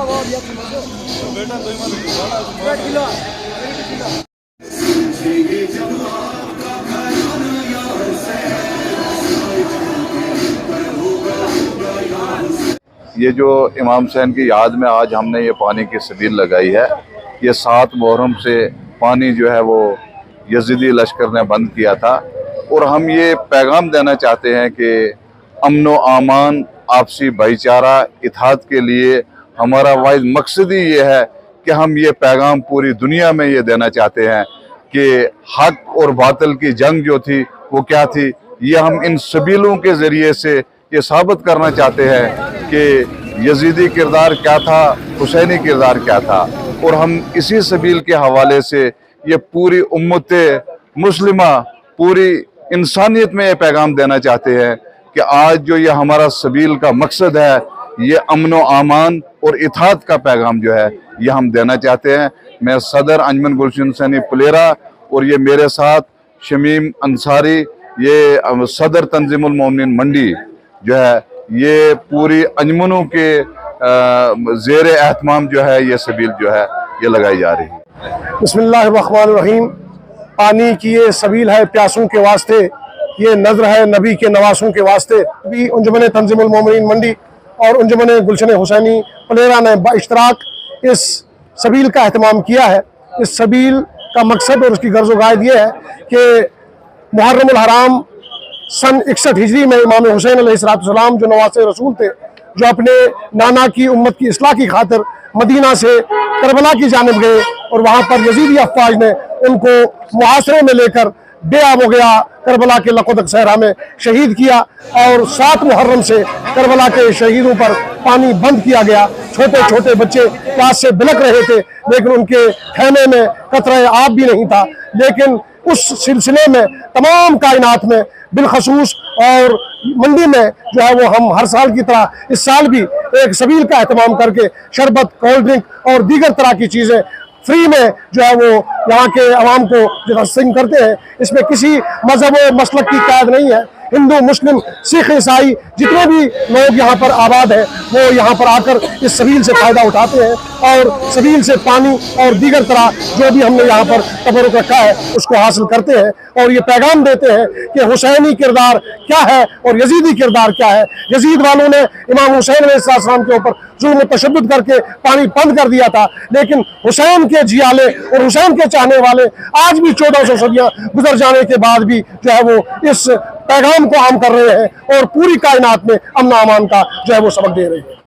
یہ جو امام حسین کی یاد میں آج ہم نے یہ پانی کی سبیل لگائی ہے، یہ 7 محرم سے پانی جو ہے وہ یزیدی لشکر نے بند کیا تھا، اور ہم یہ پیغام دینا چاہتے ہیں کہ امن و امان، آپسی بھائی چارہ، اتحاد کے لیے ہمارا واحد مقصد ہی یہ ہے کہ ہم یہ پیغام پوری دنیا میں یہ دینا چاہتے ہیں کہ حق اور باطل کی جنگ جو تھی وہ کیا تھی۔ یہ ہم ان سبیلوں کے ذریعے سے یہ ثابت کرنا چاہتے ہیں کہ یزیدی کردار کیا تھا، حسینی کردار کیا تھا، اور ہم اسی سبیل کے حوالے سے یہ پوری امت مسلمہ، پوری انسانیت میں یہ پیغام دینا چاہتے ہیں کہ آج جو یہ ہمارا سبیل کا مقصد ہے، یہ امن و امان اور اتحاد کا پیغام جو ہے یہ ہم دینا چاہتے ہیں۔ میں صدر انجمن گلشن حسینی پلیرا اور یہ میرے ساتھ شمیم انصاری، یہ صدر تنظیم المومنین منڈی جو ہے، یہ پوری انجمنوں کے زیر اہتمام جو ہے یہ سبیل جو ہے یہ لگائی جا رہی ہے۔ بسم اللہ الرحمن الرحیم۔ پانی کی یہ سبیل ہے پیاسوں کے واسطے، یہ نظر ہے نبی کے نواسوں کے واسطے۔ بھی انجمن تنظیم المومنین منڈی اور انجمن گلشن حسینی پلیرا نے اشتراک اس سبیل کا اہتمام کیا ہے۔ اس سبیل کا مقصد اور اس کی غرض و غائد یہ ہے کہ محرم الحرام سن 61 ہجری میں امام حسین علیہ السلام جو نواز رسول تھے، جو اپنے نانا کی امت کی اصلاح کی خاطر مدینہ سے کربلا کی جانب گئے، اور وہاں پر یزیدی افواج نے ان کو محاصرے میں لے کر بے آب ہو گیا، کربلا کے لقدق صحرا میں شہید کیا، اور 7 محرم سے کربلا کے شہیدوں پر پانی بند کیا گیا۔ چھوٹے چھوٹے بچے پیاس سے بلک رہے تھے، لیکن ان کے خیمے میں قطرہ آب بھی نہیں تھا، لیکن اس سلسلے میں تمام کائنات میں بالخصوص اور منڈی میں جو ہے وہ ہم ہر سال کی طرح اس سال بھی ایک سبیل کا اہتمام کر کے شربت، کولڈ ڈرنک اور دیگر طرح کی چیزیں فری میں جو ہے وہ یہاں کے عوام کو جو تقسیم کرتے ہیں۔ اس میں کسی مذہب و مسلک کی قید نہیں ہے۔ ہندو، مسلم، سکھ، عیسائی جتنے بھی لوگ یہاں پر آباد ہیں وہ یہاں پر آ کر اس سبیل سے فائدہ اٹھاتے ہیں، اور سبیل سے پانی اور دیگر طرح جو بھی ہم نے یہاں پر تبرک رکھا ہے اس کو حاصل کرتے ہیں، اور یہ پیغام دیتے ہیں کہ حسینی کردار کیا ہے اور یزیدی کردار کیا ہے۔ یزید والوں نے امام حسین علیہ السلام کے اوپر ظلم و تشدد کر کے پانی بند کر دیا تھا، لیکن حسین کے جیالے اور حسین کے چاہنے والے آج بھی 1400 صدیاں گزر جانے کے بعد بھی جو ہے وہ اس پیغام کو عام کر رہے ہیں، اور پوری کائنات میں امن و امان کا جو ہے وہ سبق دے رہے ہیں۔